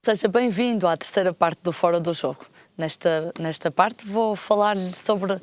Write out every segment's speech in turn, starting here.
Seja bem-vindo à terceira parte do Fora do Jogo. Nesta parte vou falar-lhe sobre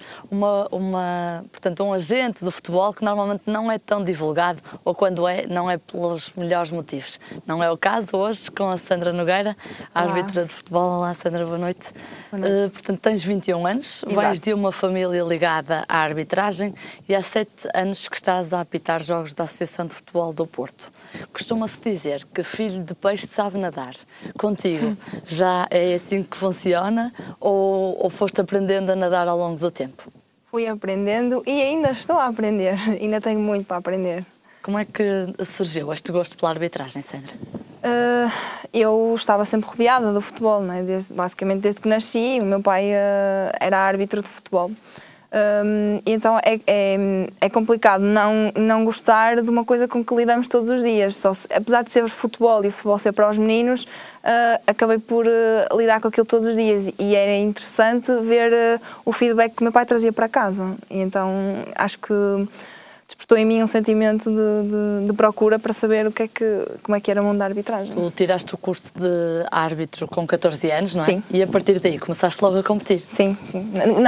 portanto, um agente do futebol que normalmente não é tão divulgado, ou quando é, não é pelos melhores motivos. Não é o caso hoje com a Sandra Nogueira, árbitra de futebol. Olá, Sandra, boa noite. Boa noite. Portanto, tens 21 anos, Exato. Vens de uma família ligada à arbitragem e há 7 anos que estás a apitar jogos da Associação de Futebol do Porto. Costuma-se dizer que filho de peixe sabe nadar. Contigo, já é assim que funciona? Ou foste aprendendo a nadar ao longo do tempo? Fui aprendendo e ainda estou a aprender, ainda tenho muito para aprender. Como é que surgiu este gosto pela arbitragem, Sandra? Eu estava sempre rodeada do futebol, né? Basicamente desde que nasci, o meu pai era árbitro de futebol. Então é complicado não gostar de uma coisa com que lidamos todos os dias. Apesar de ser futebol e o futebol ser para os meninos, acabei por lidar com aquilo todos os dias e era interessante ver o feedback que o meu pai trazia para casa. E então acho que despertou em mim um sentimento de procura para saber como é que era o mundo da arbitragem. Tu tiraste o curso de árbitro com 14 anos, não é? Sim. E a partir daí começaste logo a competir? Sim.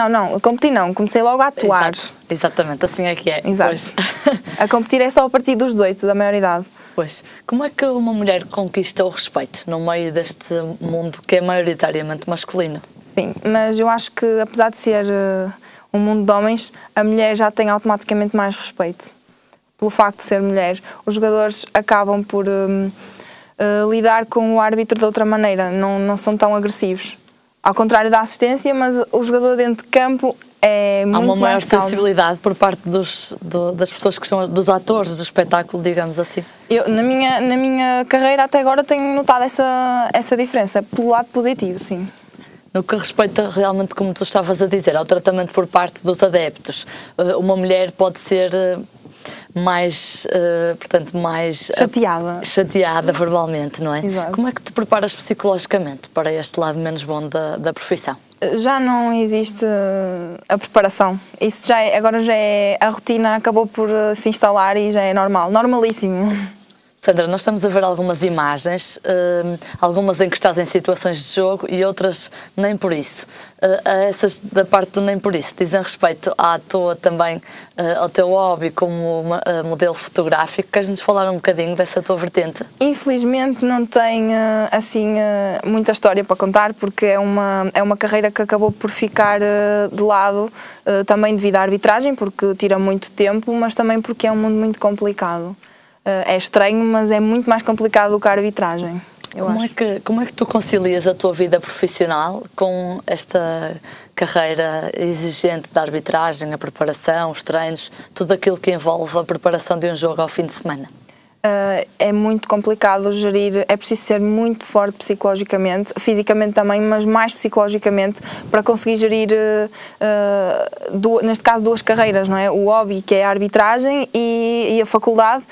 Não, competi não, comecei logo a atuar. Exato. Exatamente, assim é que é. Exato. A competir é só a partir dos 18, da maioridade. Pois, como é que uma mulher conquista o respeito no meio deste mundo que é maioritariamente masculino? Sim, mas eu acho que apesar de ser um mundo de homens, a mulher já tem automaticamente mais respeito. Pelo facto de ser mulher, os jogadores acabam por lidar com o árbitro de outra maneira, não são tão agressivos. Ao contrário da assistência, mas o jogador dentro de campo é muito mais calmo. Há uma maior sensibilidade por parte das pessoas que são dos atores do espetáculo, digamos assim. Eu, na minha carreira até agora tenho notado essa diferença, pelo lado positivo, sim. No que respeita realmente, como tu estavas a dizer, ao tratamento por parte dos adeptos, uma mulher pode ser mais chateada verbalmente, não é? Exato. Como é que te preparas psicologicamente para este lado menos bom da profissão? Já não existe a preparação. Isso agora já é a rotina, acabou por se instalar e já é normal, normalíssimo. Sandra, nós estamos a ver algumas imagens, algumas em que estás em situações de jogo e outras nem por isso. Essas da parte do nem por isso dizem respeito também ao teu hobby como modelo fotográfico. Queres-nos falar um bocadinho dessa tua vertente? Infelizmente não tenho assim muita história para contar, porque é uma carreira que acabou por ficar de lado, também devido à arbitragem, porque tira muito tempo, mas também porque é um mundo muito complicado. É estranho, mas é muito mais complicado do que a arbitragem. Como é que tu concilias a tua vida profissional com esta carreira exigente da arbitragem, a preparação, os treinos, tudo aquilo que envolve a preparação de um jogo ao fim de semana? É muito complicado gerir, é preciso ser muito forte psicologicamente, fisicamente também, mas mais psicologicamente, para conseguir gerir, neste caso, 2 carreiras, não é? O hobby, que é a arbitragem, e a faculdade.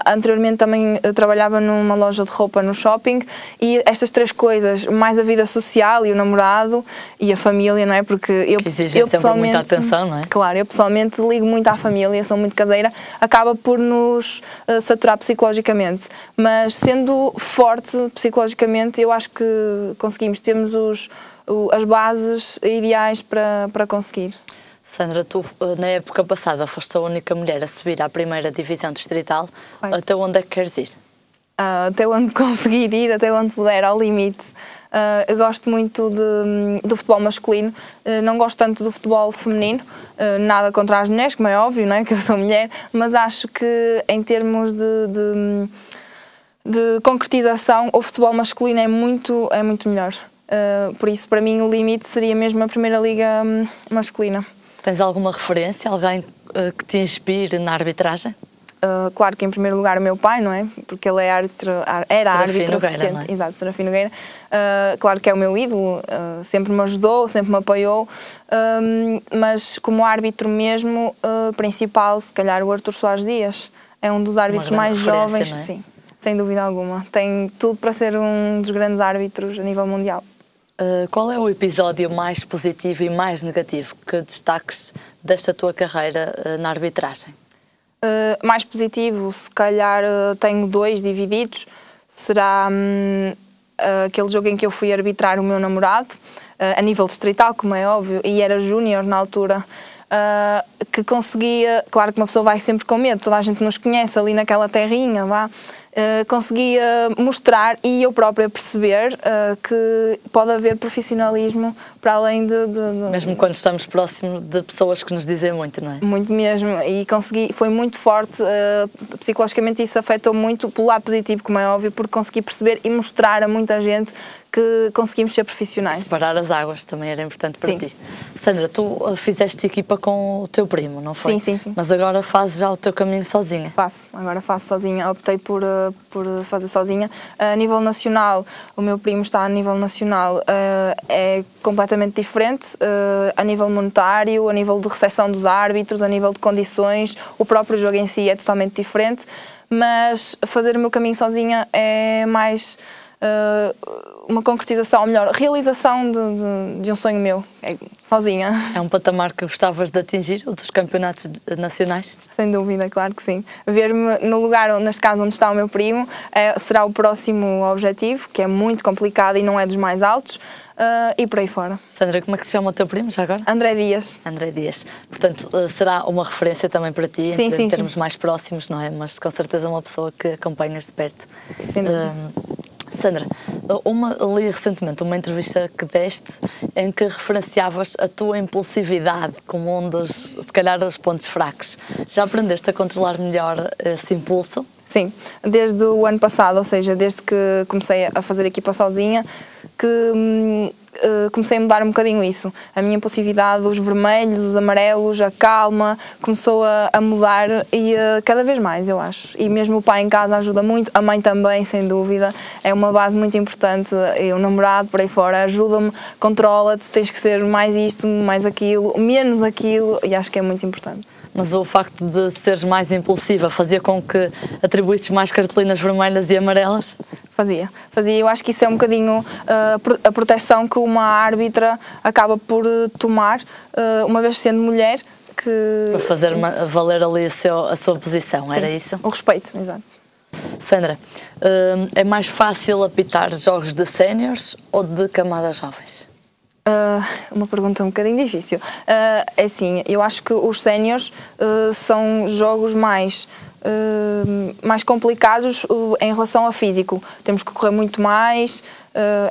Anteriormente também trabalhava numa loja de roupa no shopping, e estas 3 coisas, mais a vida social e o namorado e a família, não é? Porque eu sempre muita atenção, não é? Claro, eu pessoalmente ligo muito à família, sou muito caseira, acaba por nos saturar psicologicamente, mas sendo forte psicologicamente, eu acho que temos as bases ideais para conseguir. Sandra, tu na época passada foste a única mulher a subir à primeira divisão distrital. Right. Até onde é que queres ir? Até onde conseguir ir, até onde puder, ao limite. Eu gosto muito do futebol masculino, não gosto tanto do futebol feminino, nada contra as mulheres, como é óbvio, não é? Que eu sou mulher, mas acho que em termos de concretização, o futebol masculino é muito melhor. Por isso, para mim, o limite seria mesmo a primeira liga masculina. Tens alguma referência, alguém que te inspire na arbitragem? Claro que em primeiro lugar o meu pai, não é? Porque ele era árbitro assistente. Não é? Exato, Serafim Nogueira. Claro que é o meu ídolo, sempre me ajudou, sempre me apoiou, mas como árbitro mesmo, principal, se calhar o Artur Soares Dias. É um dos árbitros mais jovens, não é? Sim, sem dúvida alguma. Tem tudo para ser um dos grandes árbitros a nível mundial. Qual é o episódio mais positivo e mais negativo que destaques desta tua carreira na arbitragem? Mais positivo, se calhar tenho 2 divididos, será aquele jogo em que eu fui arbitrar o meu namorado, a nível distrital, como é óbvio, e era júnior na altura, que conseguia, claro que uma pessoa vai sempre com medo, toda a gente nos conhece ali naquela terrinha, conseguia mostrar e eu própria perceber que pode haver profissionalismo para além de... Mesmo quando estamos próximos de pessoas que nos dizem muito, não é? Muito mesmo, e consegui, foi muito forte, psicologicamente isso afetou muito pelo lado positivo, como é óbvio, porque consegui perceber e mostrar a muita gente que conseguimos ser profissionais. Separar as águas também era importante para Sim. ti. Sandra, tu fizeste equipa com o teu primo, não foi? Sim. Mas agora fazes já o teu caminho sozinha. Agora faço sozinha, optei por fazer sozinha. A nível nacional, o meu primo está a nível nacional, é completamente diferente, a nível monetário, a nível de recepção dos árbitros, a nível de condições, o próprio jogo em si é totalmente diferente, mas fazer o meu caminho sozinha é mais... uma concretização, ou melhor, realização de um sonho meu, sozinha. É um patamar que gostavas de atingir, o dos campeonatos nacionais? Sem dúvida, claro que sim. Ver-me no lugar, neste caso, onde está o meu primo, será o próximo objetivo, que é muito complicado e não é dos mais altos, e por aí fora. Sandra, como é que se chama o teu primo, já agora? André Dias. André Dias. Portanto, será uma referência também para ti, em termos mais próximos, não é? Mas com certeza uma pessoa que acompanhas de perto. Sem dúvida. Sandra, li recentemente uma entrevista que deste em que referenciavas a tua impulsividade como um dos, se calhar, os pontos fracos. Já aprendeste a controlar melhor esse impulso? Sim, desde o ano passado, ou seja, desde que comecei a fazer equipa sozinha, que comecei a mudar um bocadinho isso. A minha impulsividade, os vermelhos, os amarelos, a calma, começou a mudar e cada vez mais, eu acho. E mesmo o pai em casa ajuda muito, a mãe também, sem dúvida. É uma base muito importante. E o namorado, por aí fora, ajuda-me, controla-te, tens que ser mais isto, mais aquilo, menos aquilo, e acho que é muito importante. Mas o facto de seres mais impulsiva fazia com que atribuísses mais cartolinas vermelhas e amarelas? Fazia. Eu acho que isso é um bocadinho a proteção que uma árbitra acaba por tomar, uma vez sendo mulher, que... Para fazer valer ali a sua posição, Sim, era isso? o respeito, exato. Sandra, é mais fácil apitar jogos de séniores ou de camadas jovens? Uma pergunta um bocadinho difícil. É assim, eu acho que os séniores são jogos mais complicados em relação ao físico. Temos que correr muito mais,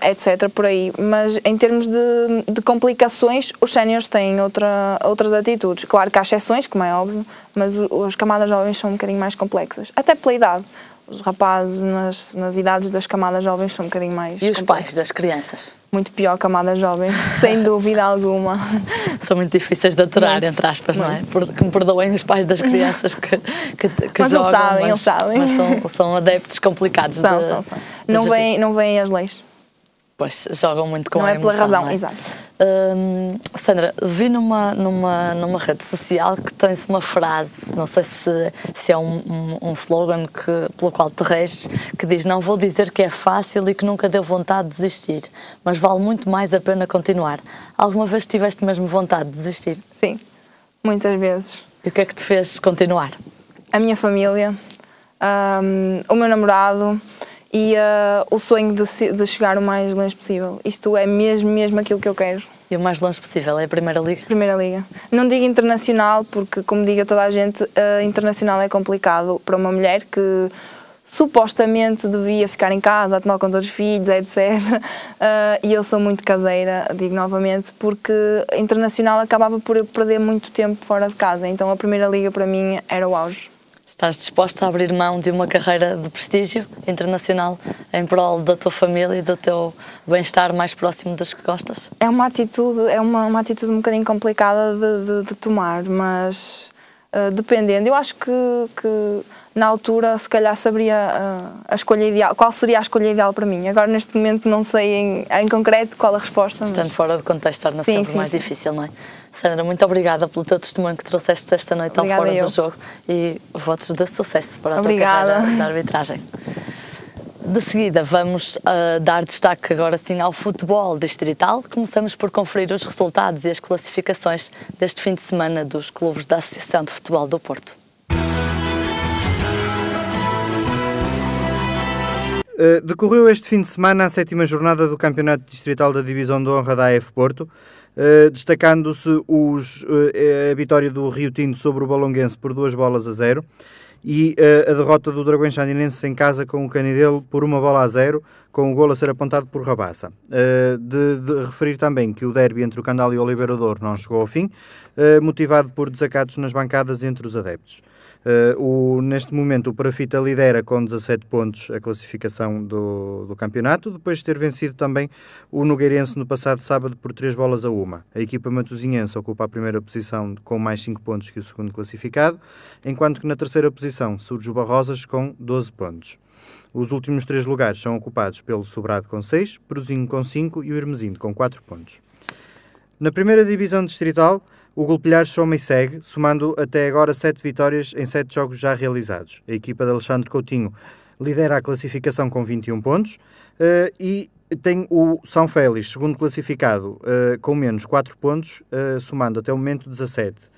etc. por aí. Mas em termos de complicações, os séniores têm outras atitudes. Claro que há exceções, como é óbvio, mas as camadas jovens são um bocadinho mais complexas. Até pela idade. Os rapazes nas idades das camadas jovens são um bocadinho mais E os complexos. pais das crianças? Muito pior camadas jovens, sem dúvida alguma. São muito difíceis de aturar, Muito, entre aspas, não é? muito. Que me perdoem os pais das crianças que Mas jogam, eles sabem. mas são adeptos complicados. São. Não veem as leis. Pois, jogam muito com não a emoção. Não é pela razão, não é? exato. Sandra, vi numa rede social que tens uma frase, não sei se é um slogan pelo qual te reges, que diz: não vou dizer que é fácil e que nunca deu vontade de desistir, mas vale muito mais a pena continuar. Alguma vez tiveste mesmo vontade de desistir? Sim, muitas vezes. E o que é que te fez continuar? A minha família, o meu namorado e o sonho de chegar o mais longe possível. Isto é mesmo aquilo que eu quero. E o mais longe possível é a Primeira Liga? Primeira Liga. Não digo internacional, porque, como diga toda a gente, internacional é complicado para uma mulher que supostamente devia ficar em casa a tomar conta dos filhos, etc. E eu sou muito caseira, digo novamente, porque internacional acabava por eu perder muito tempo fora de casa. Então a Primeira Liga para mim era o auge. Estás disposta a abrir mão de uma carreira de prestígio internacional em prol da tua família e do teu bem-estar mais próximo dos que gostas? É uma atitude, uma atitude um bocadinho complicada de tomar, mas dependendo. Eu acho que na altura se calhar saberia a escolha ideal, qual seria a escolha ideal para mim. Agora neste momento não sei em concreto qual a resposta. Estando fora de contexto torna sempre mais difícil, não é? Sandra, muito obrigada pelo teu testemunho que trouxeste esta noite ao Fora do Jogo e votos de sucesso para a tua carreira da arbitragem. De seguida vamos dar destaque agora sim ao futebol distrital. Começamos por conferir os resultados e as classificações deste fim de semana dos clubes da Associação de Futebol do Porto. Decorreu este fim de semana a 7ª jornada do Campeonato Distrital da Divisão de Honra da AF Porto, destacando-se a vitória do Rio Tinto sobre o Valonguense por 2-0 e a derrota do Dragões Sandinenses em casa com o Canidelo por 1-0, com o golo a ser apontado por Rabassa. De referir também que o derby entre o Candal e o Oliveira do Douro não chegou ao fim, motivado por desacatos nas bancadas entre os adeptos. Neste momento o Parafita lidera com 17 pontos a classificação do campeonato, depois de ter vencido também o Nogueirense no passado sábado por 3-1. A equipa matosinhense ocupa a primeira posição com mais 5 pontos que o segundo classificado, enquanto que na terceira posição surge o Barrosas com 12 pontos. Os últimos 3 lugares são ocupados pelo Sobrado com 6, Peruzinho com 5 e o Hermesinde com 4 pontos. Na primeira divisão distrital, o Golpilhares soma e segue, somando até agora 7 vitórias em 7 jogos já realizados. A equipa de Alexandre Coutinho lidera a classificação com 21 pontos e tem o São Félix, segundo classificado, com menos 4 pontos, somando até o momento 17.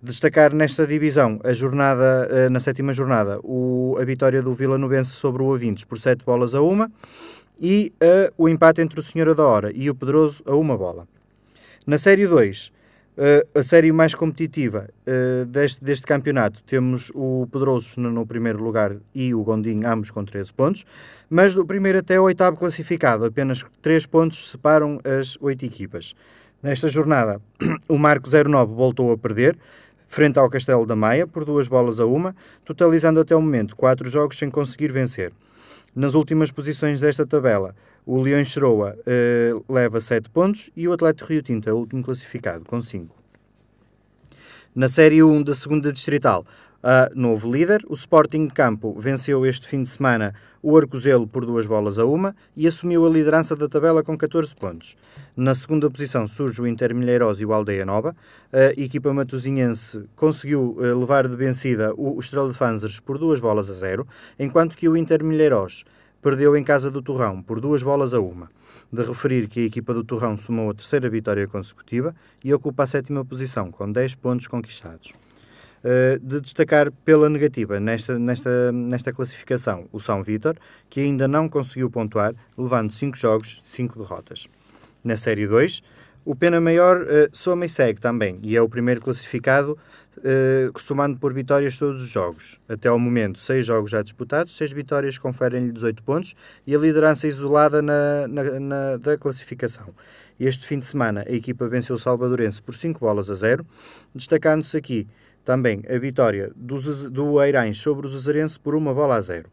Destacar nesta divisão na 7ª jornada a vitória do Vila Novense sobre o Ovintes por 7-1 e o empate entre o Senhora da Hora e o Pedroso a 1 bola. Na Série 2, a série mais competitiva deste campeonato, temos o Pedroso no primeiro lugar e o Gondim, ambos com 13 pontos, mas do primeiro até o 8º classificado, apenas 3 pontos separam as 8 equipas. Nesta jornada, o Marco 09 voltou a perder, frente ao Castelo da Maia, por 2-1, totalizando até o momento 4 jogos sem conseguir vencer. Nas últimas posições desta tabela, o Leões Ceroa leva 7 pontos e o Atlético Rio Tinto é o último classificado, com 5. Na Série 1 da 2ª Distrital, novo líder, o Sporting de Campo venceu este fim de semana o Arcozelo por 2-1 e assumiu a liderança da tabela com 14 pontos. Na segunda posição surge o Intermilheiros e o Aldeia Nova. A equipa matosinhense conseguiu levar de vencida o Estrela de Fanzers por 2-0, enquanto que o Intermilheiros perdeu em casa do Torrão por 2-1. De referir que a equipa do Torrão somou a terceira vitória consecutiva e ocupa a 7ª posição, com 10 pontos conquistados. De destacar pela negativa nesta classificação o São Vítor, que ainda não conseguiu pontuar, levando 5 jogos, 5 derrotas. Na Série 2, o Pena Maior soma e segue também, e é o primeiro classificado, somando por vitórias todos os jogos. Até ao momento, 6 jogos já disputados, 6 vitórias conferem-lhe 18 pontos e a liderança isolada da classificação. Este fim de semana, a equipa venceu o Salvadorense por 5-0, destacando-se aqui também a vitória do Eirães sobre o Zezarense por 1-0.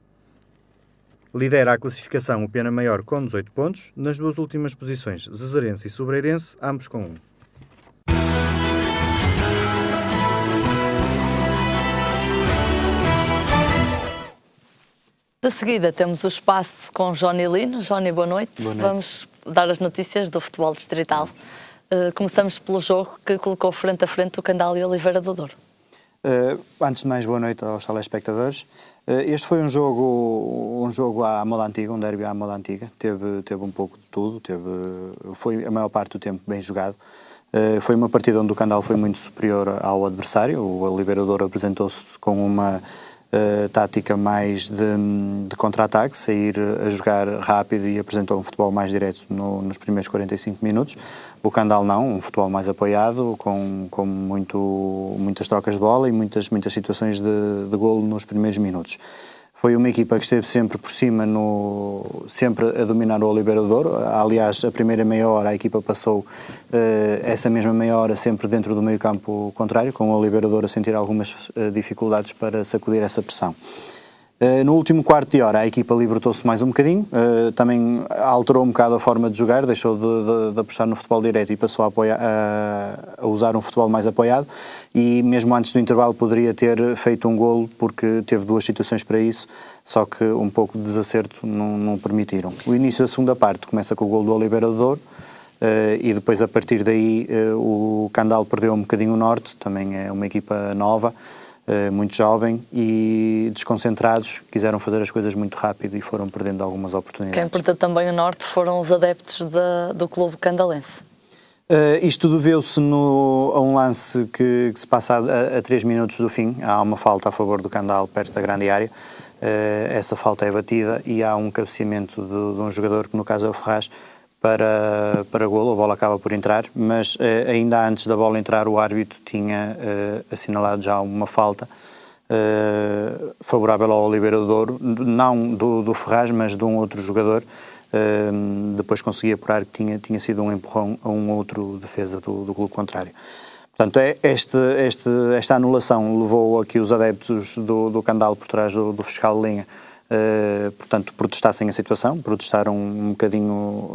Lidera a classificação o Pena Maior com 18 pontos, nas duas últimas posições Zezarense e Sobreirense, ambos com 1. De seguida temos o espaço com Johnny Lino. Johnny, boa noite. Boa noite. Vamos dar as notícias do futebol distrital. Começamos pelo jogo que colocou frente a frente o Candal e Oliveira do Douro. Antes de mais, boa noite aos telespectadores. Este foi um jogo à moda antiga, um derby à moda antiga. Teve um pouco de tudo, foi a maior parte do tempo bem jogado. Foi uma partida onde o Candal foi muito superior ao adversário. O Oliveira do Douro apresentou-se com uma tática mais de contra-ataque, sair a jogar rápido e apresentou um futebol mais direto nos primeiros 45 minutos. O Candal não, um futebol mais apoiado, com muitas trocas de bola e muitas situações de golo nos primeiros minutos. Foi uma equipa que esteve sempre por cima, sempre a dominar o Oliveira do Douro. Aliás, a primeira meia hora a equipa passou essa mesma meia hora sempre dentro do meio campo contrário, com o Oliveira do Douro a sentir algumas dificuldades para sacudir essa pressão. No último quarto de hora a equipa libertou-se mais um bocadinho, também alterou um bocado a forma de jogar, deixou de apostar no futebol direto e passou a usar um futebol mais apoiado, e mesmo antes do intervalo poderia ter feito um golo, porque teve duas situações para isso, só que um pouco de desacerto não permitiram. O início da segunda parte começa com o golo do Oliveira do Douro, e depois a partir daí o Candal perdeu um bocadinho o norte, também é uma equipa nova, muito jovem, e desconcentrados, quiseram fazer as coisas muito rápido e foram perdendo algumas oportunidades. Quem perdeu também o norte foram os adeptos do clube candalense. Isto deveu-se a um lance que se passa a 3 minutos do fim. Há uma falta a favor do Candal perto da grande área. essa falta é batida e há um cabeceamento de um jogador, que no caso é o Ferraz, para golo. A bola acaba por entrar, mas ainda antes da bola entrar o árbitro tinha assinalado já uma falta favorável ao Oliveira do Douro, não do Ferraz, mas de um outro jogador. Depois consegui apurar que tinha sido um empurrão a um outro defesa do clube contrário. Portanto, esta anulação levou a que os adeptos do Candal, por trás do fiscal de linha, portanto, protestassem a situação, protestaram um bocadinho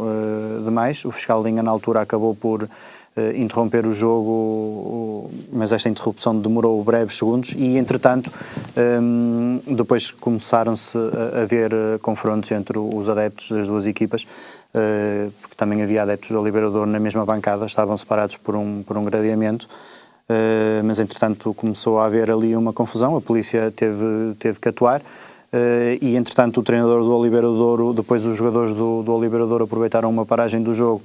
demais. O fiscal de linha, na altura, acabou por interromper o jogo, mas esta interrupção demorou breves segundos e, entretanto, depois começaram-se a ver confrontos entre os adeptos das duas equipas, porque também havia adeptos do Oliveira do Douro na mesma bancada, estavam separados por um gradeamento, mas, entretanto, começou a haver ali uma confusão, a polícia teve que atuar. E, entretanto, o treinador do Oliveira do Douro, depois os jogadores do Oliveira do Douro aproveitaram uma paragem do jogo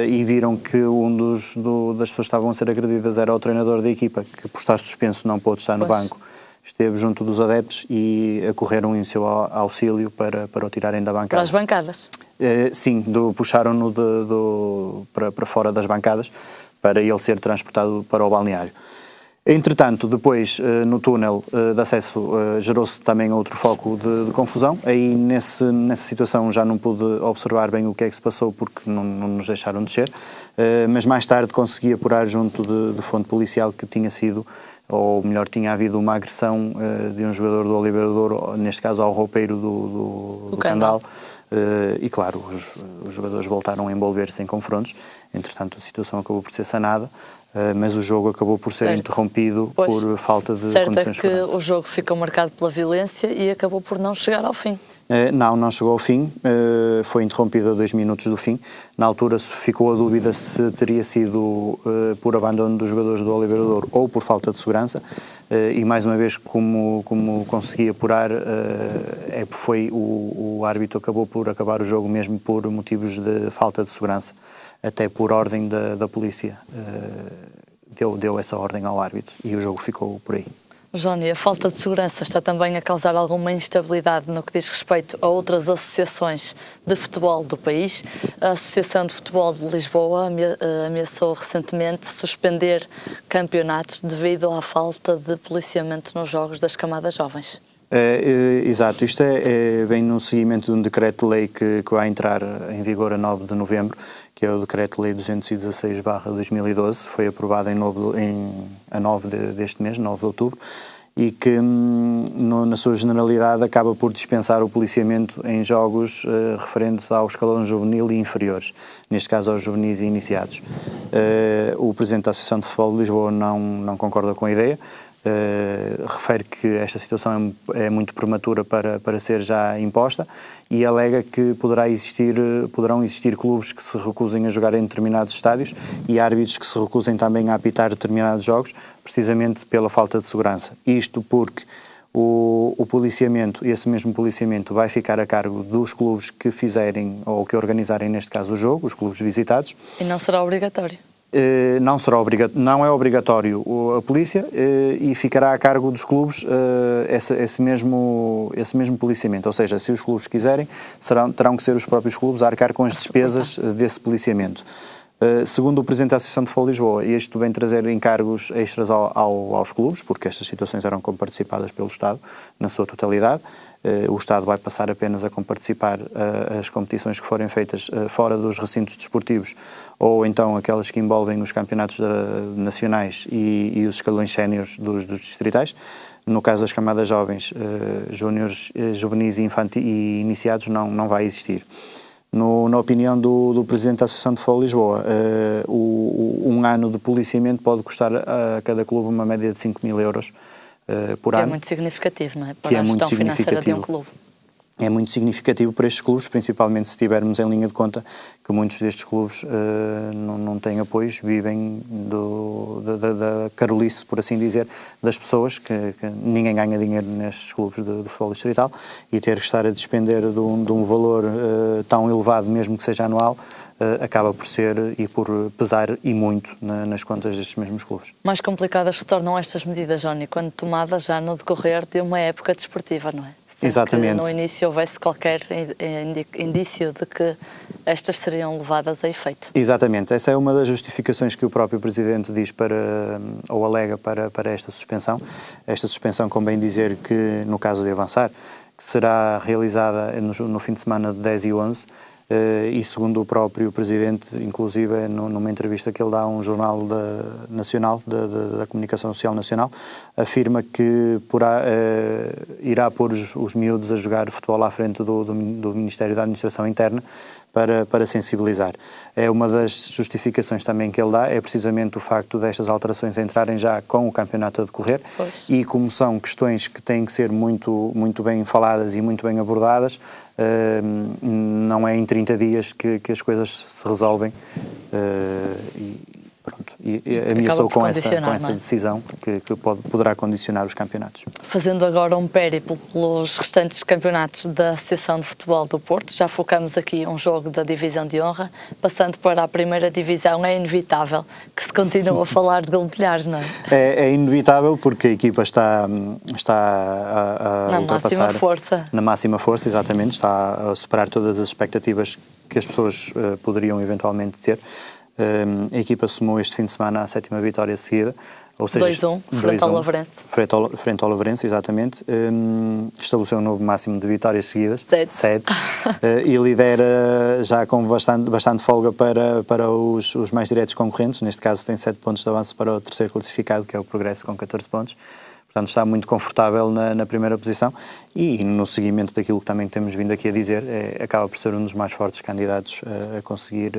e viram que das pessoas que estavam a ser agredidas era o treinador da equipa, que por estar suspenso não pôde estar no banco. Esteve junto dos adeptos e acorreram em seu auxílio para o tirarem da bancada. Para as bancadas? Sim, puxaram-no para fora das bancadas para ele ser transportado para o balneário. Entretanto, depois, no túnel de acesso, gerou-se também outro foco de confusão. Aí, nessa situação, já não pude observar bem o que é que se passou, porque não nos deixaram descer, mas mais tarde consegui apurar junto de fonte policial que tinha sido, ou melhor, tinha havido uma agressão de um jogador do Oliveira do Douro, neste caso ao roupeiro do Candal. E, claro, os jogadores voltaram a envolver-se em confrontos. Entretanto, a situação acabou por ser sanada, mas o jogo acabou por ser interrompido por falta de condições de segurança. Certo é que o jogo ficou marcado pela violência e acabou por não chegar ao fim. Não chegou ao fim, foi interrompido a 2 minutos do fim. Na altura ficou a dúvida se teria sido por abandono dos jogadores do Oliveira do Douro ou por falta de segurança, e mais uma vez, como consegui apurar, foi o árbitro acabou por acabar o jogo mesmo por motivos de falta de segurança, até por ordem da polícia. Deu essa ordem ao árbitro e o jogo ficou por aí. Johnny, a falta de segurança está também a causar alguma instabilidade no que diz respeito a outras associações de futebol do país. A Associação de Futebol de Lisboa ameaçou recentemente suspender campeonatos devido à falta de policiamento nos jogos das camadas jovens. Exato, isto vem no seguimento de um decreto-lei que vai entrar em vigor a 9 de novembro, que é o Decreto-Lei 216/2012, foi aprovado a 9 deste mês, 9 de outubro, e que, na sua generalidade, acaba por dispensar o policiamento em jogos referentes ao escalão juvenil e inferiores, neste caso aos juvenis e iniciados. O Presidente da Associação de Futebol de Lisboa não concorda com a ideia. Refere que esta situação é muito prematura para ser já imposta e alega que poderão existir clubes que se recusem a jogar em determinados estádios e árbitros que se recusem também a apitar determinados jogos, precisamente pela falta de segurança. Isto porque o policiamento, esse mesmo policiamento, vai ficar a cargo dos clubes que fizerem ou que organizarem, neste caso, o jogo, os clubes visitados. E não será obrigatório? Não é obrigatório a polícia e ficará a cargo dos clubes esse mesmo policiamento. Ou seja, se os clubes quiserem, terão que ser os próprios clubes a arcar com as despesas desse policiamento. Segundo o Presidente da Associação de Futebol de Lisboa, isto vem trazer encargos extras aos clubes, porque estas situações eram comparticipadas pelo Estado na sua totalidade. O Estado vai passar apenas a comparticipar as competições que forem feitas fora dos recintos desportivos ou então aquelas que envolvem os campeonatos nacionais e os escalões séniores dos distritais. No caso das camadas jovens, júniores, juvenis e iniciados não vai existir. Na opinião do Presidente da Associação de Futebol de Lisboa, um ano de policiamento pode custar a cada clube uma média de 5.000 euros por ano. Que é muito significativo, não é? Para a gestão financeira de um clube. É muito significativo para estes clubes, principalmente se tivermos em linha de conta que muitos destes clubes não têm apoios, vivem da carolice, por assim dizer, das pessoas, que ninguém ganha dinheiro nestes clubes de futebol distrital, e ter que estar a despender de um valor tão elevado, mesmo que seja anual, acaba por ser e por pesar e muito nas contas destes mesmos clubes. Mais complicadas se tornam estas medidas, Johnny, quando tomadas já no decorrer de uma época desportiva, não é? Exatamente. Que no início houvesse qualquer indício de que estas seriam levadas a efeito. Exatamente, essa é uma das justificações que o próprio Presidente diz ou alega para esta suspensão. Esta suspensão, convém dizer que, no caso de avançar, que será realizada no fim de semana de 10 e 11, e segundo o próprio Presidente, inclusive numa entrevista que ele dá a um jornal nacional, da Comunicação Social Nacional, afirma que irá pôr os miúdos a jogar futebol à frente do Ministério da Administração Interna, para sensibilizar. É uma das justificações também que ele dá, é precisamente o facto destas alterações entrarem já com o campeonato a decorrer. Pois. E como são questões que têm que ser muito bem faladas e muito bem abordadas, não é em 30 dias que as coisas se resolvem. Pronto, e ameaçou com essa decisão que poderá condicionar os campeonatos. Fazendo agora um périplo pelos restantes campeonatos da Associação de Futebol do Porto, já focamos aqui um jogo da Divisão de Honra, passando para a primeira divisão, é inevitável que se continue a falar de Goldelhares, não é? É inevitável porque a equipa está a ultrapassar... Na máxima força. Na máxima força, exatamente, está a superar todas as expectativas que as pessoas poderiam eventualmente ter. A equipa somou este fim de semana a 7ª vitória seguida, ou seja, 2-1, frente ao Lavrense. Frente ao Lavrense, exatamente. Estabeleceu um novo máximo de vitórias seguidas, 7, e lidera já com bastante folga para os mais diretos concorrentes. Neste caso tem 7 pontos de avanço para o terceiro classificado, que é o Progresso, com 14 pontos. Portanto, está muito confortável na primeira posição e no seguimento daquilo que também temos vindo aqui a dizer, acaba por ser um dos mais fortes candidatos a conseguir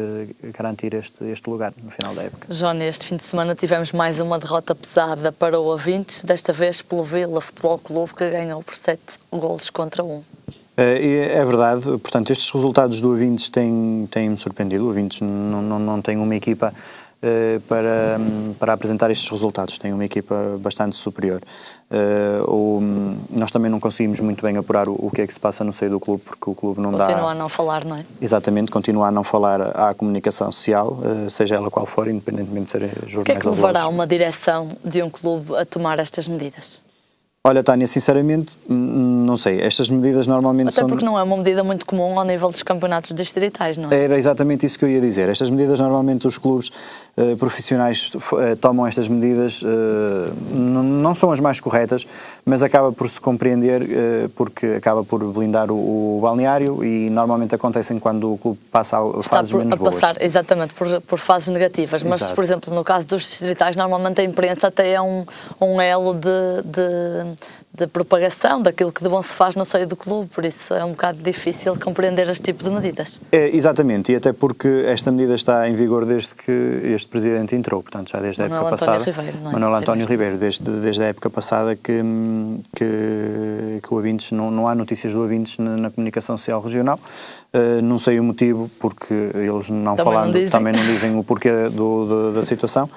garantir este lugar no final da época. Johnny, este fim de semana tivemos mais uma derrota pesada para o Avintes, desta vez pelo Vila Futebol Clube, que ganhou por 7-1. É verdade, portanto, estes resultados do Avintes têm-me surpreendido. O Avintes não tem uma equipa para apresentar estes resultados. Tem uma equipa bastante superior. Nós também não conseguimos muito bem apurar o que é que se passa no seio do clube, porque o clube não dá... Continua a não falar, não é? Exatamente, continua a não falar à comunicação social, seja ela qual for, independentemente de serem jornais ou blogs. O que é que levará uma direção de um clube a tomar estas medidas? Olha, Tânia, sinceramente, não sei. Estas medidas normalmente Até porque não é uma medida muito comum ao nível dos campeonatos distritais, não é? Era exatamente isso que eu ia dizer. Estas medidas, normalmente, os clubes profissionais tomam estas medidas, não são as mais corretas, mas acaba por se compreender, porque acaba por blindar o balneário e normalmente acontecem quando o clube passa as fases menos boas. Passar, exatamente, por fases negativas. Mas, Exato. Por exemplo, no caso dos distritais, normalmente a imprensa até é um elo de propagação daquilo que de bom se faz no seio do clube, por isso é um bocado difícil compreender este tipo de medidas. Exatamente, e até porque esta medida está em vigor desde que este Presidente entrou, portanto já desde a época passada. Manuel António Ribeiro, desde a época passada que o Avintes, não há notícias do Avintes na comunicação social regional. Não sei o motivo, porque eles também não dizem o porquê da situação.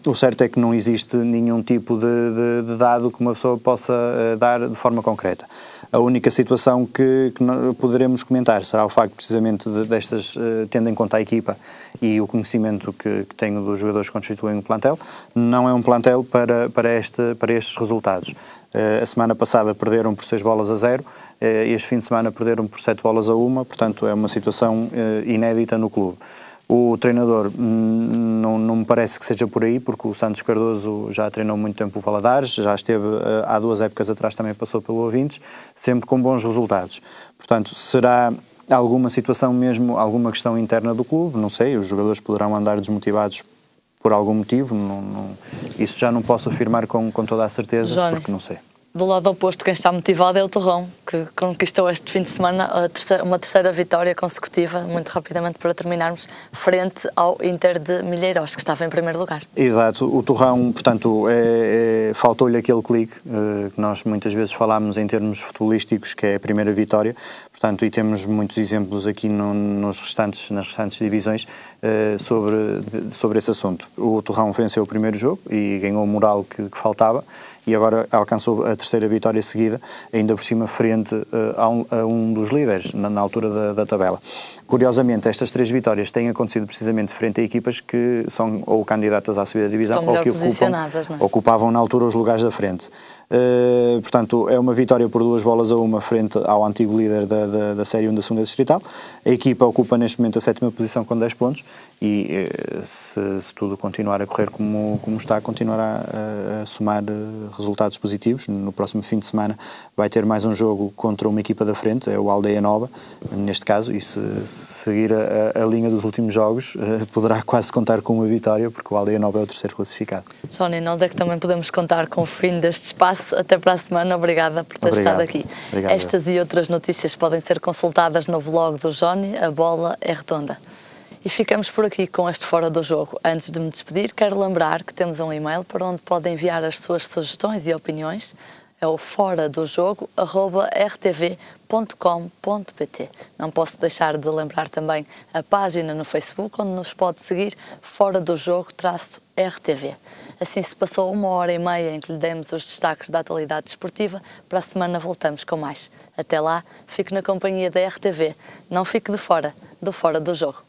O certo é que não existe nenhum tipo de dado que uma pessoa possa dar de forma concreta. A única situação que poderemos comentar será o facto precisamente destas, tendo em conta a equipa e o conhecimento que tenho dos jogadores que constituem o plantel, não é um plantel para estes resultados. A semana passada perderam por 6-0, este fim de semana perderam por 7-1, portanto é uma situação inédita no clube. O treinador não me parece que seja por aí, porque o Santos Cardoso já treinou muito tempo o Valadares, já esteve há 2 épocas atrás, também passou pelo Avintes, sempre com bons resultados. Portanto, será alguma situação mesmo, alguma questão interna do clube? Não sei, os jogadores poderão andar desmotivados por algum motivo, isso já não posso afirmar com toda a certeza, Johnny, porque não sei. Do lado oposto, quem está motivado é o Torrão, que conquistou este fim de semana uma terceira vitória consecutiva, muito rapidamente para terminarmos, frente ao Inter de Milheiros, que estava em primeiro lugar. Exato, o Torrão, portanto, faltou-lhe aquele clique que nós muitas vezes falámos em termos futebolísticos, que é a primeira vitória, portanto, e temos muitos exemplos aqui nas restantes divisões sobre esse assunto. O Torrão venceu o primeiro jogo e ganhou o moral que faltava, e agora alcançou a terceira vitória seguida, ainda por cima frente a um dos líderes na altura da tabela. Curiosamente, estas 3 vitórias têm acontecido precisamente frente a equipas que são ou candidatas à subida da divisão ou que ocupavam na altura os lugares da frente. Portanto, é uma vitória por 2-1 frente ao antigo líder da Série 1 da 2ª Distrital. A equipa ocupa neste momento a 7ª posição com 10 pontos e se tudo continuar a correr como está, continuará a somar resultados positivos. No próximo fim de semana vai ter mais um jogo contra uma equipa da frente, é o Aldeia Nova, neste caso, e se seguir a linha dos últimos jogos, poderá quase contar com uma vitória, porque o Aldeia Nova é o terceiro classificado. Johnny, nós é que também podemos contar com o fim deste espaço. Até para a semana. Obrigada por ter estado aqui. Obrigado. Estas e outras notícias podem ser consultadas no blog do Johnny, A Bola é Redonda. E ficamos por aqui com este Fora do Jogo. Antes de me despedir, quero lembrar que temos um e-mail para onde podem enviar as suas sugestões e opiniões. É o foradojogo@rtv.com.pt. Não posso deixar de lembrar também a página no Facebook, onde nos pode seguir, Fora do Jogo-RTV. Assim se passou 1h30 em que lhe demos os destaques da atualidade desportiva. Para a semana voltamos com mais. Até lá, fique na companhia da RTV. Não fique de fora do Fora do Jogo.